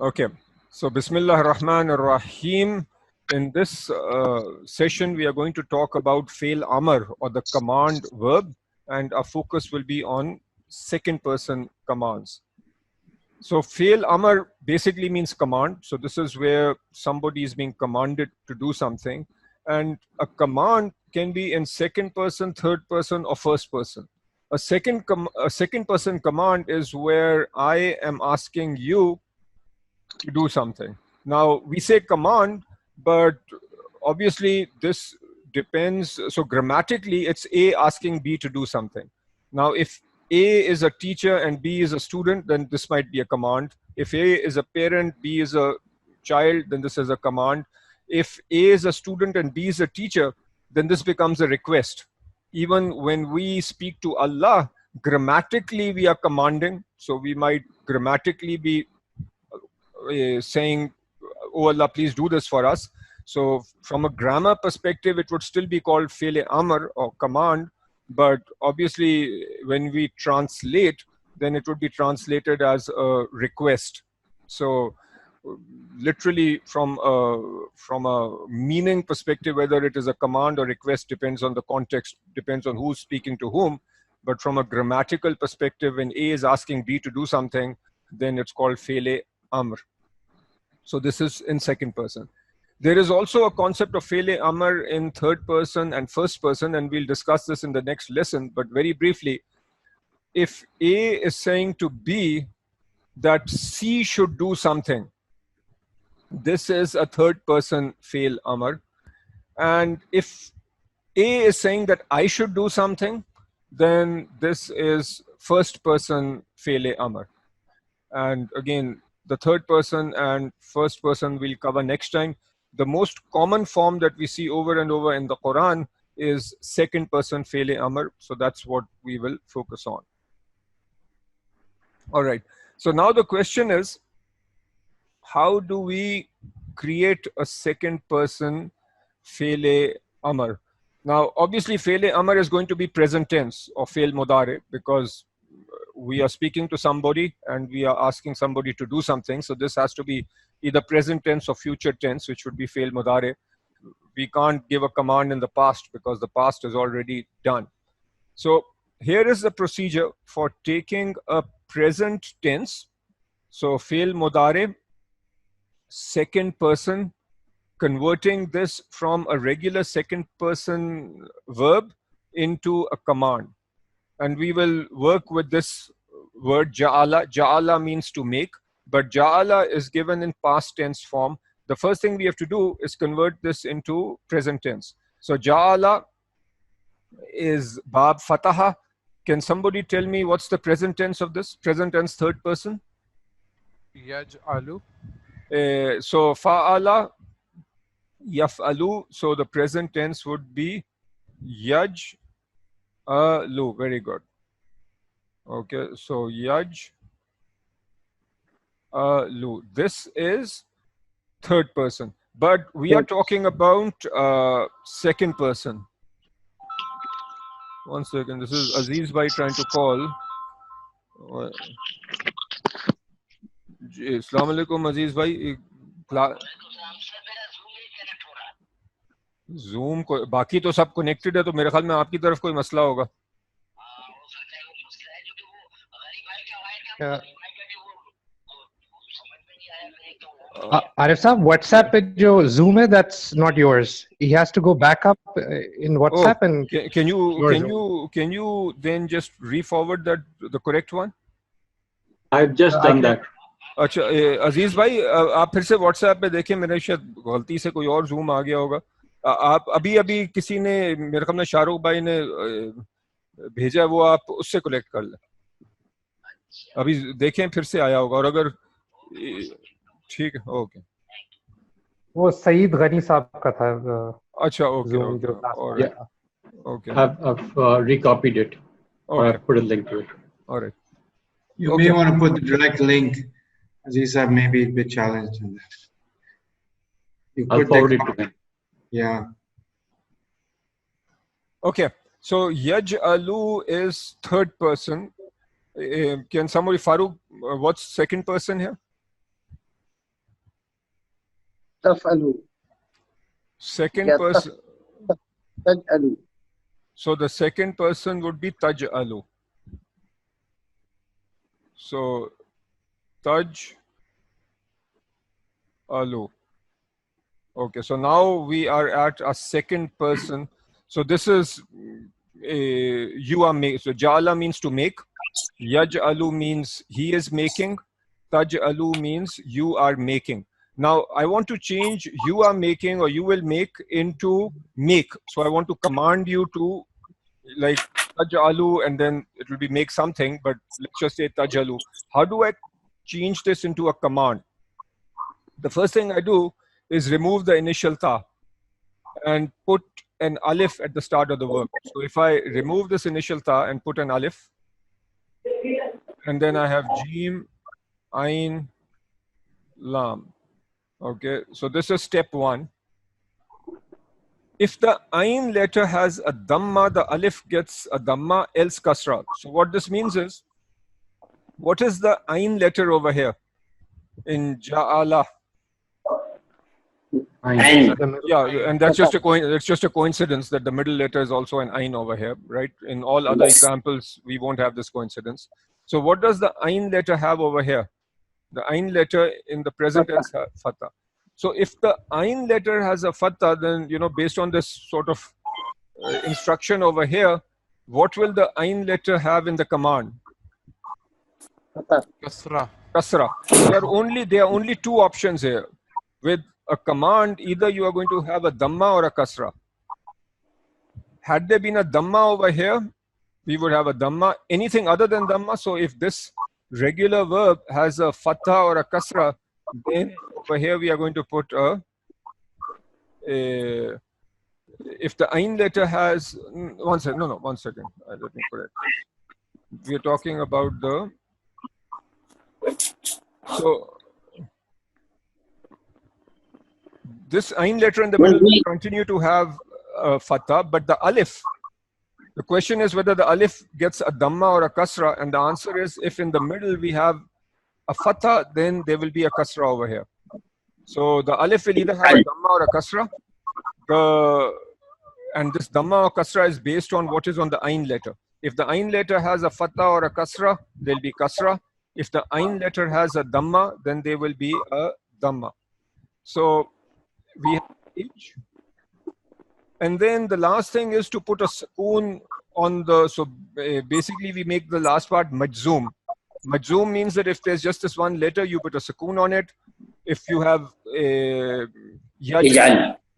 Okay, so Bismillah ar-Rahman ar-Rahim. In this session, we are going to talk about fail amr, or the command verb, and our focus will be on second person commands. So fail amr basically means command. So this is where somebody is being commanded to do something, and a command can be in second person, third person, or first person. A second person command is where I am asking you to do something. Now we say command, but obviously this depends. So grammatically, it's A asking B to do something. Now, if A is a teacher and B is a student, then this might be a command. If A is a parent, B is a child, then this is a command. If A is a student and B is a teacher, then this becomes a request. Even when we speak to Allah, grammatically we are commanding. So we might grammatically be saying, oh Allah, please do this for us. So from a grammar perspective, it would still be called fi'l amr or command, but obviously when we translate, then it would be translated as a request. So literally from a meaning perspective, whether it is a command or request depends on the context, depends on who's speaking to whom. But from a grammatical perspective, when A is asking B to do something, then it's called fi'l amr. So this is in second person. There is also a concept of fi'l amr in third person and first person, and we'll discuss this in the next lesson. But very briefly, if A is saying to B that C should do something, this is a third person fi'l amr. And if A is saying that I should do something, then this is first person fi'l amr. And again, the third person and first person we'll cover next time. The most common form that we see over and over in the Quran is second person fi'l amr. So that's what we will focus on. All right. So now the question is, how do we create a second person fi'l amr? Now, obviously, fi'l amr is going to be present tense or fi'l mudare, because we are speaking to somebody and we are asking somebody to do something. So this has to be either present tense or future tense, which would be fi'l mudare. We can't give a command in the past because the past is already done. So here is the procedure for taking a present tense. So fi'l mudare, second person, converting this from a regular second person verb into a command. And we will work with this word ja'ala. Ja'ala means to make, but ja'ala is given in past tense form. The first thing we have to do is convert this into present tense. So ja'ala is bab fataha. Can somebody tell me what's the present tense of this? Present tense third person. Yaj'alu. So fa'ala, yaf'alu. So the present tense would be yaj. Lu, very good. Okay, so yaj lu. This is third person, but we are talking about second person. One second, this is Aziz Bhai trying to call. Assalamu alaikum Aziz Bhai. Zoom को बाकी तो सब connected है, तो मेरे ख्याल में आपकी तरफ कोई मसला होगा. Arif sahab, WhatsApp पे जो Zoom है, that's not yours. He has to go back up in WhatsApp. And can you then just re-forward that, the correct one? I've just done that. अच्छा अजीज भाई, आप फिर से WhatsApp पे देखें, मेरे शायद गलती से कोई और Zoom आ गया होगा. आप अभी किसी ने, मेरे ख्याल में शाहरुख भाई ने भेजा, वो आप उससे कलेक्ट कर लें. अभी देखें फिर से आया होगा, और अगर ठीक है, ओके. वो सईद गनी साहब का था. अच्छा, okay, okay. I've recopied it. Or I've put a link to it. All right. You may want to put the direct link. Aziz saab may be a bit challenged in that. I'll forward it to them. Yeah. Okay. So yaj'alu is third person. Can somebody, Farooq, what's second person here? تفعلوا. Second Yeah, person. تجعلوا. So the second person would be taj'alu. So taj'alu. Okay, so now we are at a second person. So this is you are making. So ja'ala means to make. Yaj'alu means he is making. Taj'alu means you are making. Now I want to change you are making or you will make into make. So I want to command you to like taj'alu and then it will be make something, but let's just say taj'alu. How do I change this into a command? The first thing I do is remove the initial ta and put an alif at the start of the verb. So if I remove this initial ta and put an alif, and then I have jim, ain, lam. Okay, so this is step one. If the ain letter has a dhamma, the alif gets a dhamma, else kasra. So what this means is, what is the ain letter over here in ja'ala? Ain. Yeah, and that's just a coincidence that the middle letter is also an ain over here, right? In all other examples, we won't have this coincidence. So what does the ain letter have over here? The ain letter in the present tense fatha. So if the ain letter has a fatha, then based on this sort of instruction over here, what will the ain letter have in the command? Kasra. Kasra. There are only two options here. With a command, either you are going to have a dhamma or a kasra. Had there been a dhamma over here, we would have a dhamma. Anything other than dhamma, so if this regular verb has a fatha or a kasra, then over here we are going to put if the ain letter has, one second, let me correct. We are talking about so this ain letter in the middle will continue to have fatha, but the alif, the question is whether the alif gets a dhamma or a kasra, and the answer is if in the middle we have a fatha, then there will be a kasra over here. So the alif will either have a dhamma or a kasra. And this dhamma or kasra is based on what is on the ain letter. If the ain letter has a fatha or a kasra, there will be kasra. If the ain letter has a dhamma, then there will be a dhamma. So we have each. And then the last thing is to put a sukoon on the, so basically we make the last part majzoom. Majzoom means that if there's just this one letter, you put a sukoon on it. If you have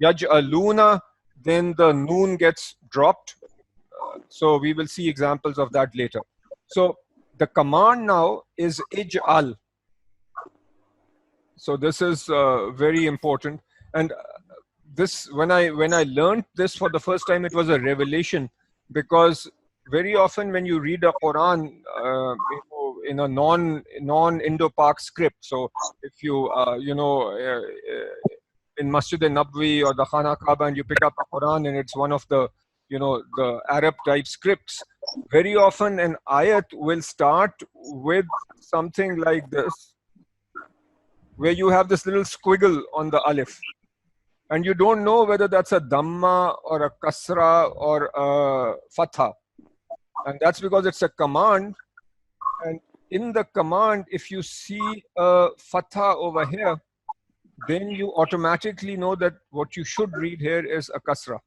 yaj'aluna, then the noon gets dropped. So we will see examples of that later. So the command now is ij'al. So this is very important. And this, when I learned this for the first time, it was a revelation, because very often when you read a Quran in a non-Indo-Pak script, so if you in Masjid al-Nabwi or the Khana Kaaba and you pick up a Quran and it's one of the the Arab type scripts, very often an ayat will start with something like this, where you have this little squiggle on the alif. And you don't know whether that's a dhamma or a kasra or a fatha. And that's because it's a command. And in the command, if you see a fatha over here, then you automatically know that what you should read here is a kasra.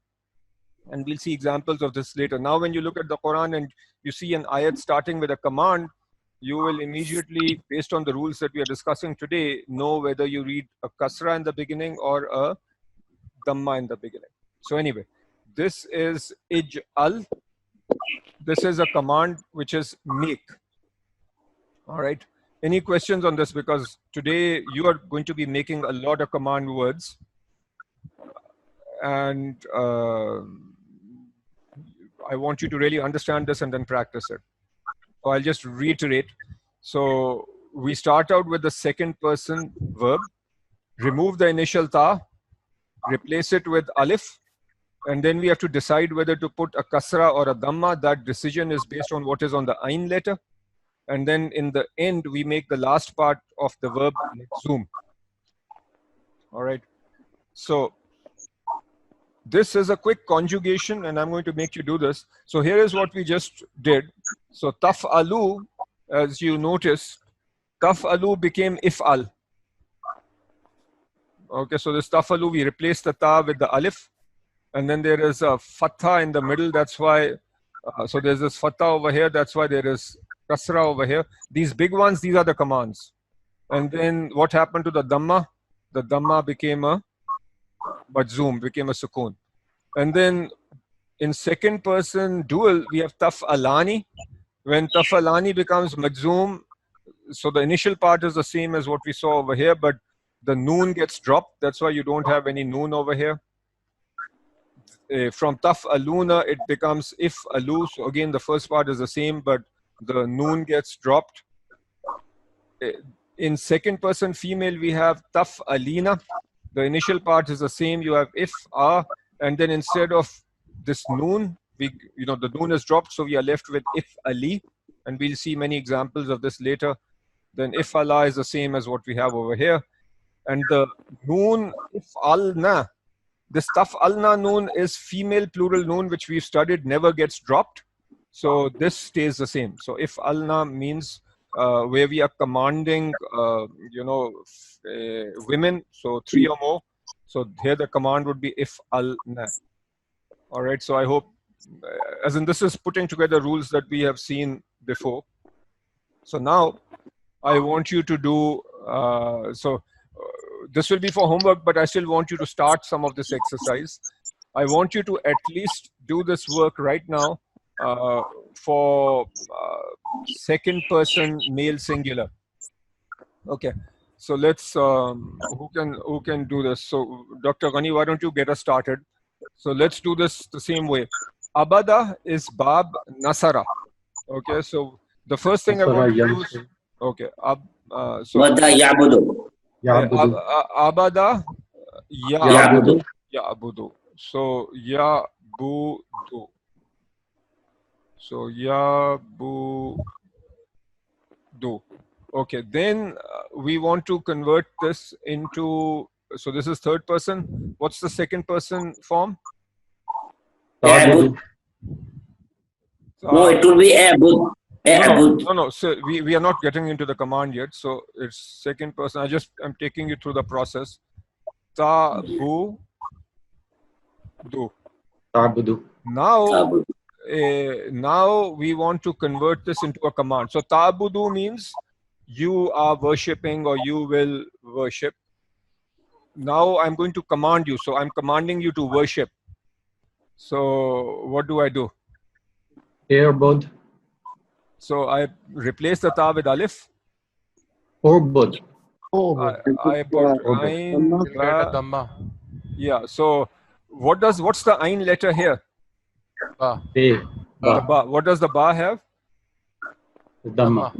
And we'll see examples of this later. Now, when you look at the Quran and you see an ayat starting with a command, you will immediately, based on the rules that we are discussing today, know whether you read a kasra in the beginning or a dhamma in the beginning. So anyway, this is ij'al. This is a command which is make. All right. Any questions on this? Because today you are going to be making a lot of command words. And I want you to really understand this and then practice it. So I'll just reiterate. So we start out with the second person verb, remove the initial ta, replace it with alif, and then we have to decide whether to put a kasra or a dhamma. That decision is based on what is on the ain letter. And then in the end, we make the last part of the verb zoom. All right. So this is a quick conjugation, and I'm going to make you do this. So here is what we just did. So taf'alu, as you notice, taf'alu became if'al. Okay, so this taf'alu, we replaced the ta with the alif, and then there is a fatha in the middle. That's why, so there's this fatha over here. That's why there is kasra over here. These big ones, these are the commands. And then what happened to the dhamma? The dhamma became a majzoom, became a sukoon. And then in second person dual, we have taf'alani. When taf'alani becomes majzoom, so the initial part is the same as what we saw over here, but the noon gets dropped. That's why you don't have any noon over here. From taf'aluna, it becomes if'alu. So again, the first part is the same, but the noon gets dropped. In second person female, we have taf'alina. The initial part is the same. You have if'a, and then instead of this noon, the noon is dropped, so we are left with if'ali, and we'll see many examples of this later. Then if'ala is the same as what we have over here. And the noon, if'alna, this taf'alna noon is female plural noon, which we've studied, never gets dropped. So this stays the same. So if'alna means where we are commanding, women, so 3 or more. So here the command would be if'alna. All right, so I hope, as in this is putting together rules that we have seen before. So now I want you to do, this will be for homework, but I still want you to start some of this exercise. I want you to at least do this work right now for second person male singular. Okay, so let's, who can do this? So Dr. Ghani, why don't you get us started? So let's do this the same way. Abada is Bab Nasara. Okay, so the first thing I want to do is, okay, so Wada ya'budu. Abada Ya'budu. Ya'budu. So Ya'budu. So Ya'budu. Okay, then we want to convert this into, so this is third person. What's the second person form? Ya'bud. No, it will be A'bud. A'bud. No. So we are not getting into the command yet. So it's second person. I'm taking you through the process. Ta'budu. Ta'budu. Now we want to convert this into a command. So ta'budu means you are worshipping or you will worship. Now I'm going to command you. So I'm commanding you to worship. So what do I do? Airbud. So I replace the ta with alif. Orbud. I put ain, We'll get a ba. dhamma. Yeah. So what's the ain letter here? Ba. Ba. The ba. What does the ba have? Dhamma.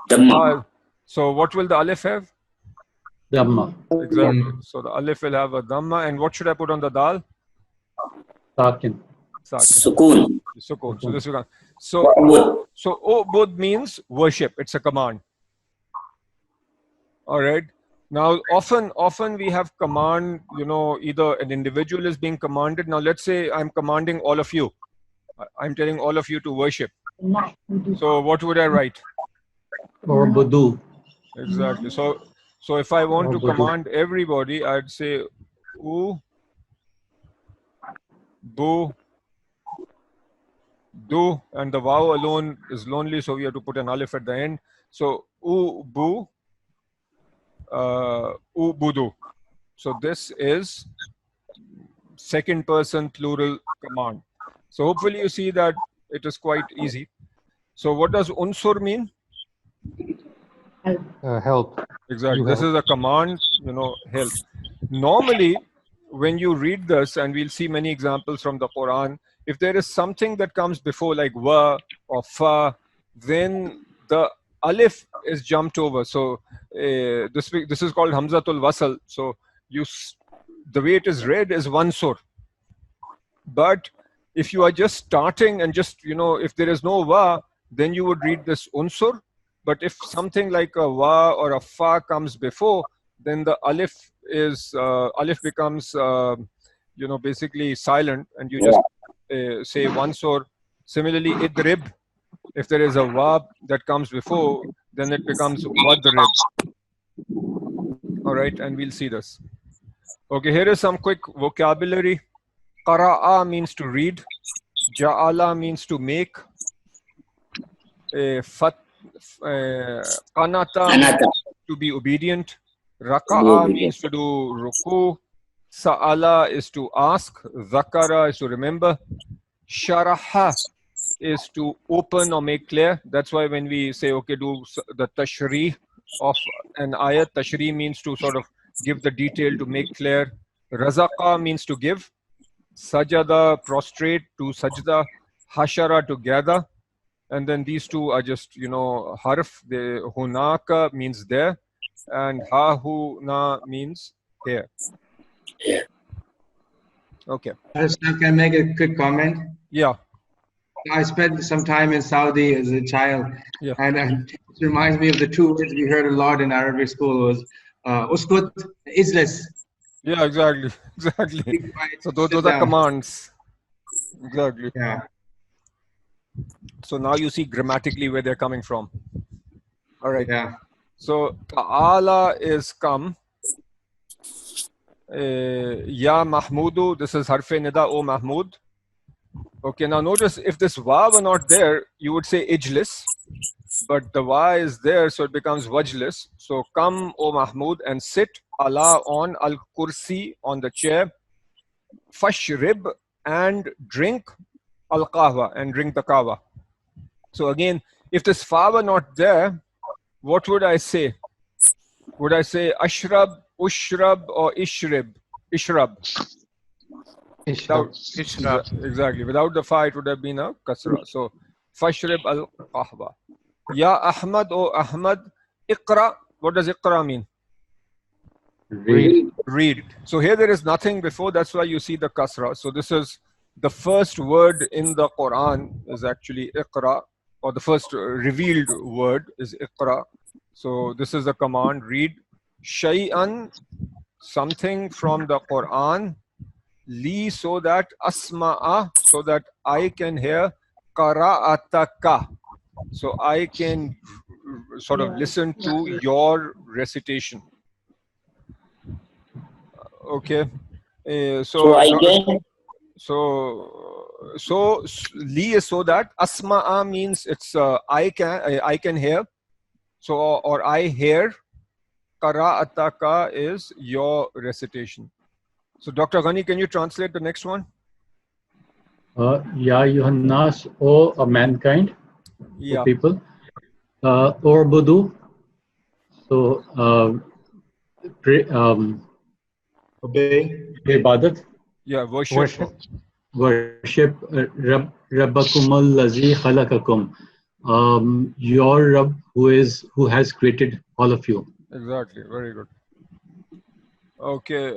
Dhamma. So what will the alif have? Dhamma. Exactly. So the alif will have a dhamma. And what should I put on the dal? Sakin. Sakin. Sukun. Sukun. So this is Wa'bud. so ubud means worship. It's a command. All right. Now often we have command, either an individual is being commanded. Now let's say I'm commanding all of you. I'm telling all of you to worship. So what would I write? Orbudu. Exactly. So if I want to command everybody, I'd say u, bu, do, and the waw alone is lonely, so we have to put an alif at the end. So u, bu, ubudu. So this is second person plural command. So hopefully you see that it is quite easy. So what does unsur mean? Help. Exactly. You This help. is a command, help. Normally, when you read this, and we'll see many examples from the Quran, if there is something that comes before like wa or fa, then the alif is jumped over. So this is called Hamzatul Wasal. So the way it is read is one sur. But if you are just starting and just, if there is no wa, then you would read this unsur. But if something like a wa or a fa comes before, then the alif is alif becomes basically silent, and you just say once. Or similarly, idrib, if there is a verb that comes before, then it becomes wadrib. All right, and we'll see this. Okay, here is some quick vocabulary. Qara'a means to read. Ja'ala means to make. Qanata means to be obedient. Raka'a means to do ruku. Sa'ala is to ask. Zakara is to remember. Sharaha is to open or make clear. That's why when we say, okay, do the tashrih of an ayat, tashrih means to sort of give the detail, to make clear. Razaqa means to give. Sajada, prostrate, to sajda. Hashara, to gather. And then these two are just, harf. The hunaka means there, and hahuna means here. Yeah. Okay. Can I make a quick comment? Yeah. I spent some time in Saudi as a child, Yeah. and it reminds me of the two words we heard a lot in Arabic school was uskut, ijlis. Yeah, exactly. Be quiet, So those sit are down. commands. Exactly. Yeah. So now you see grammatically where they're coming from. All right. Yeah. So ta'ala is come. Ya Mahmudu, this is harfe nida, O Mahmud. Okay, now notice if this wa were not there, you would say ijlis, but the wa is there, so it becomes wajlis. So come, O Mahmud, and sit. Ala on al kursi, on the chair. Fashrib, and drink. Al qahwa, and drink the kahwa. So again, if this fa were not there, what would I say? Would I say ashrab, ushrab, or ishrib? Ishrab. Without, Ishrab. exactly. Without the fa, it would have been a kasra. So fashrib al qahwa. Ya Ahmad, O Ahmad, iqra. What does iqra mean? Read. Read. So here there is nothing before. That's why you see the kasra. So this is the first word in the Quran is actually iqra, or the first revealed word is iqra. So this is the command, read. Shay'an, something from the Quran. Li, so that asma'a, so that I can hear. Qara'ataka, so I can sort of listen to your recitation. Okay. So I can. So li is so that, asma'a means it's I can hear. So or I hear. Qara'ataka is your recitation. So Dr. Ghani, can you translate the next one? Ya Yuhannas, O mankind, Yeah. O people. Orbudu. So pray, Obey. ibadat. Yeah, worship. Worship Rabbakumal Lazi Khalakakum. Your Rabb who has created all of you. Exactly. Very good. Okay.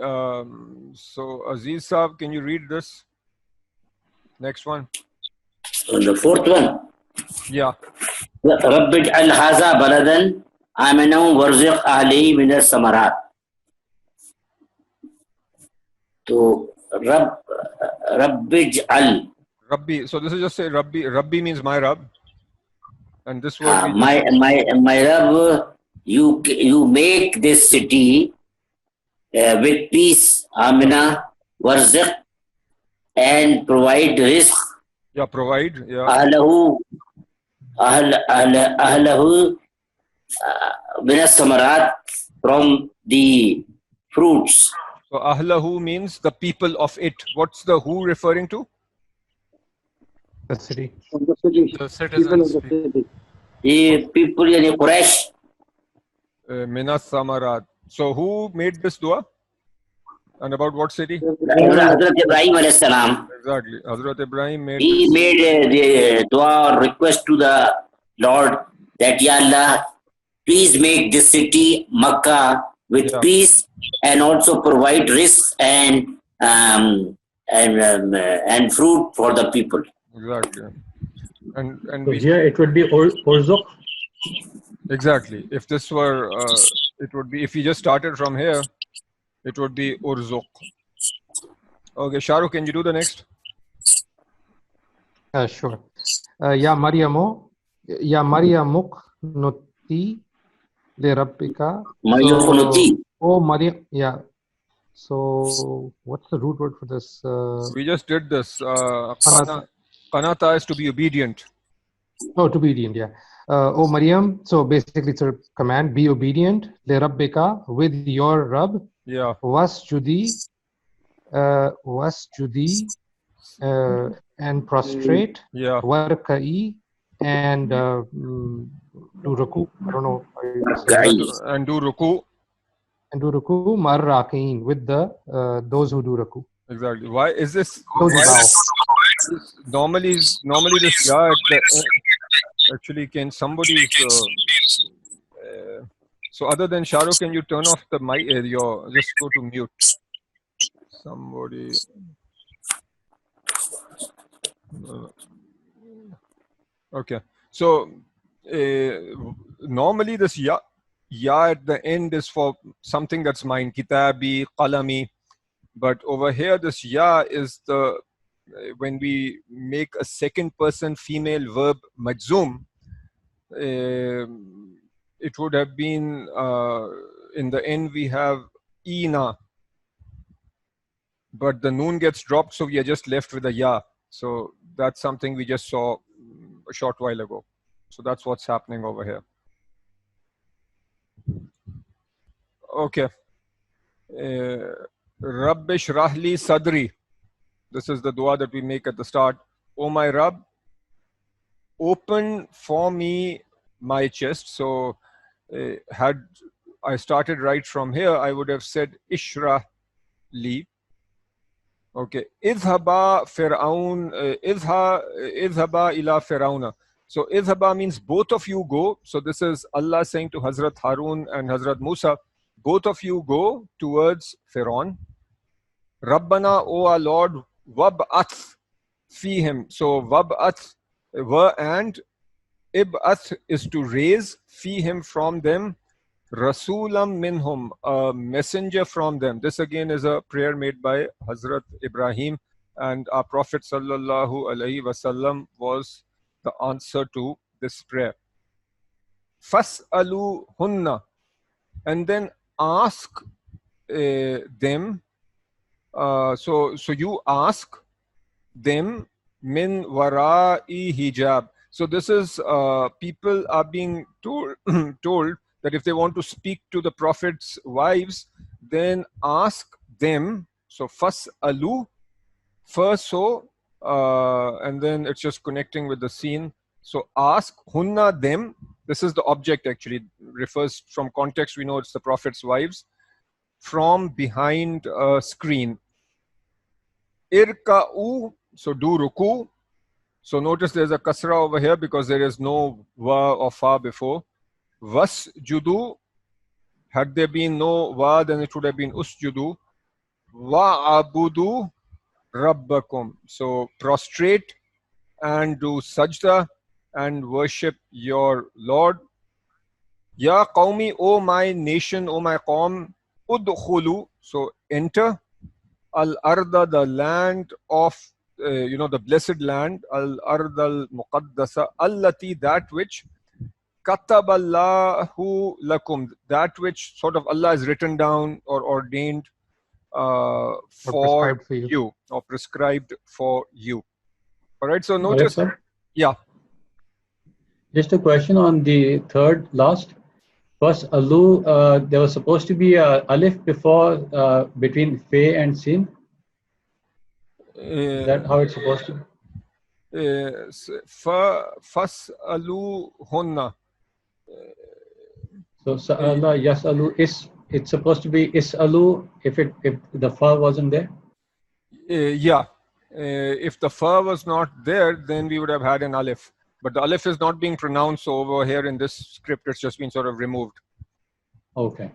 So Aziz Saab, can you read this? Next one. So the fourth one. Yeah. رب اجعل هذا بلدا آمنا وارزق أهله من الثمرات. So رب اجعل. Rabbi. So this is just say Rabbi. Rabbi means my Rabb. And this word. My Rabb, you make this city with peace, amina, warziq, and provide rizq. Yeah, provide. Yeah. Ahlahu min as-samarat, from the fruits. So ahlahu means the people of it. What's the who referring to? The city. Of the city. The People of citizens. the city. The people in Quraysh. Minas Samarat. So who made this dua? And about what city? Hazrat Ibrahim alayhi salam. Exactly. Hazrat Ibrahim made He this. made the dua or request to the Lord that, Ya Allah, please make this city Makkah with peace, and also provide rizq and fruit for the people. Exactly. And So here it would be Orzuk. exactly. If this were, it would be, if we just started from here, It would be urzuq. Okay, Shahrukh, can you do the next? Sure. Ya Maryamuk nuti le rabbika. Mayukunuti. So, oh Maryam, yeah. So, what's the root word for this? We just did this. Qanata. Qanata is to be obedient. Oh, to be obedient, yeah. Oh Maryam, so basically it's a command, be obedient, le rabbika, with your Rabb, Yeah. wasjudi, and prostrate, Yeah. warka'i, and do ruku. I don't know how you say Gai. that. And do ruku. And do ruku marraqeen, with the those who do ruku. Exactly. Why is this? Those who bow. Normally this ya at the end, actually can somebody so other than Shahrukh, can you turn off the mic? Just go to mute. Somebody. Okay. So normally this ya at the end is for something that's mine, kitabi, qalami. But over here, this ya is the when we make a second person female verb majzoom, it would have been in the end we have ina, but the noon gets dropped, so we are just left with a ya. So that's something we just saw a short while ago. So that's what's happening over here. Okay. Rabbi Shrahli Sadri. This is the dua that we make at the start. Oh my Rabb, open for me my chest. So had I started right from here, I would have said Ishrah li. Okay. Idhaba Fir'aun, idhaba ila Fir'auna. So idhaba means both of you go. So this is Allah saying to Hazrat Harun and Hazrat Musa, both of you go towards Fir'aun. Rabbana, O our Lord, wab'ath fihim. So wab'ath, and ib'ath is to raise, fihim from them, rasulam minhum, a messenger from them. This again is a prayer made by Hazrat Ibrahim, and our Prophet sallallahu alaihi wasallam was the answer to this prayer. Fas'alu hunna, and then ask them. So you ask them min wara'i hijab. So this is people are being told that if they want to speak to the Prophet's wives, then ask them. So fas'alu first, so and then it's just connecting with the scene. So ask hunna them. This is the object actually, refers from context. We know it's the Prophet's wives. From behind a screen. Irka'u, so do ruku. So notice there's a kasra over here because there is no wa or fa before. Wasjudu, had there been no wa, then it would have been usjudu. Wa'abudu rabbakum. So prostrate and do sajda and worship your Lord. Ya qawmi, O my nation, O my qawm, udkhulu, so enter, al-arda, the land of, the blessed land, al-arda al-muqaddasa, allati, that which, kataballahu lakum, that which sort of Allah has written down or ordained for you, or prescribed for you. All right, so notice, Arif, yeah. Just a question on the third last. First, alu, there was supposed to be a alif before between fe and sin. Is that how it's supposed to be? Fas'alu hunna. So sa'ala yas'alu, it's supposed to be is'alu if the fa wasn't there? Yeah. If the fa was not there, then we would have had an alif. But the alif is not being pronounced over here in this script. It's just been sort of removed. Okay.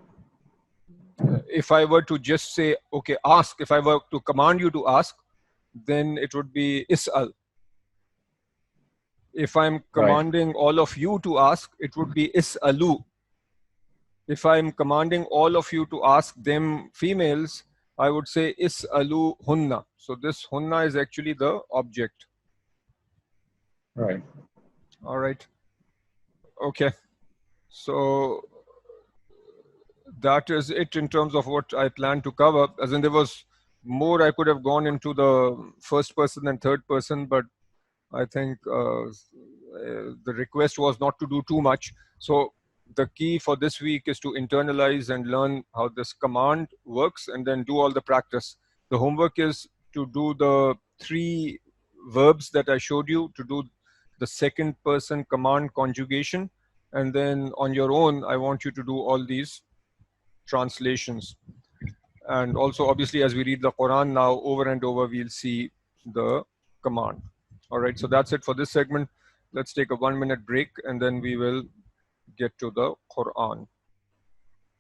If I were to just say, okay, ask, if I were to command you to ask, then it would be is'al. If I'm commanding all of you to ask, it would be is'alu. if I'm commanding all of you to ask them females, I would say is'alu hunna. So this hunna is actually the object. Right. All right. Okay. So that is it in terms of what I plan to cover. As in, there was more I could have gone into the first person and third person, but I think the request was not to do too much. So the key for this week is to internalize and learn how this command works and then do all the practice. The homework is to do the 3 verbs that I showed you, to do the second person command conjugation. And then on your own, I want you to do all these translations. And also, obviously, as we read the Quran now, over and over, we'll see the command. All right, so that's it for this segment. Let's take a 1-minute break and then we will get to the Quran.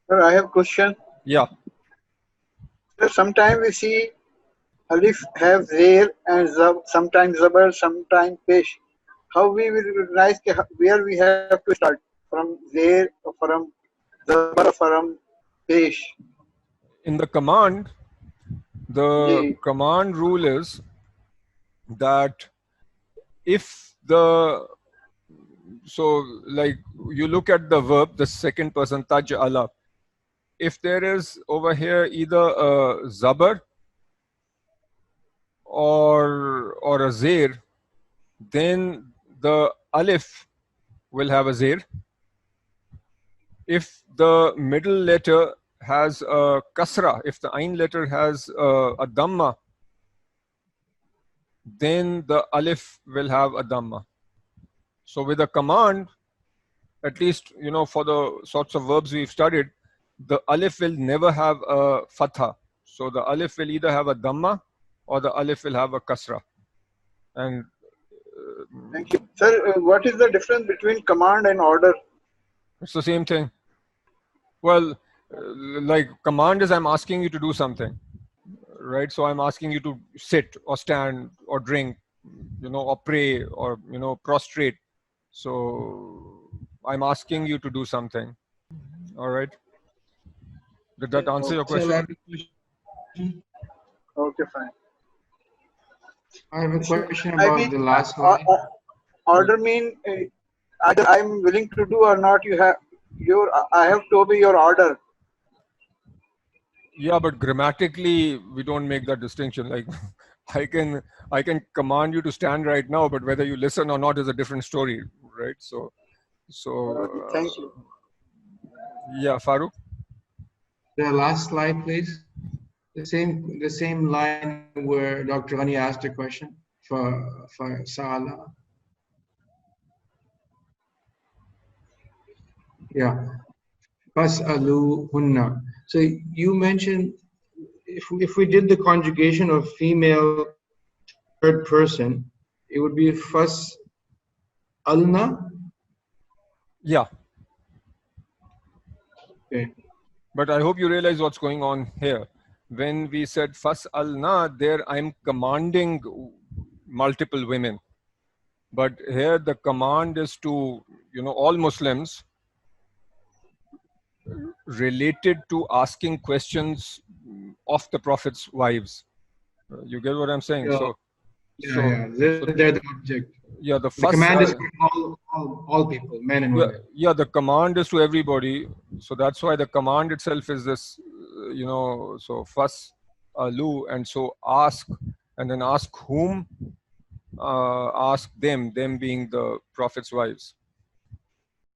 Sir, I have a question. Yeah. Sir, sometimes we see alif have there and sometimes zabar, sometimes pesh. How we will recognize where we have to start? From there or from zabar or from pesh? In the command, the command rule is that if the, so like you look at the verb, the second person, taj'ala, if there is over here either a zabar or a zir, then the alif will have a zir. If the middle letter has a kasra, if the ain letter has a dhamma, then the alif will have a dhamma. So with a command, at least, you know, for the sorts of verbs we've studied, the alif will never have a fatha. So the alif will either have a dhamma or the alif will have a kasra. And Thank you. Sir, what is the difference between command and order? it's the same thing. Well, like command is I'm asking you to do something, right? So I'm asking you to sit or stand or drink, you know, or pray or, you know, prostrate. So I'm asking you to do something. All right. Did that answer your question? Okay, fine. I have a question I about mean, the last line. order mean either I'm willing to do or not. I have to obey your order. Yeah, but grammatically we don't make that distinction. Like I can command you to stand right now, but whether you listen or not is a different story, right? So Thank you. yeah, Farooq. The last slide, please. The same line where Dr. Ghani asked a question for Sala. Yeah. Fas'alu hunna. So you mentioned if we did the conjugation of female third person, it would be fas'alna. Yeah. Okay. But I hope you realize what's going on here. When we said fas'alna, there I'm commanding multiple women. But here the command is to, you know, all Muslims related to asking questions of the Prophet's wives. You get what I'm saying? Yeah. So They're the object. yeah, the The first command is for all people, men and women. yeah, the command is to everybody. So that's why the command itself is this, you know, so fas alu, and so ask, and then ask whom? Ask them being the Prophet's wives.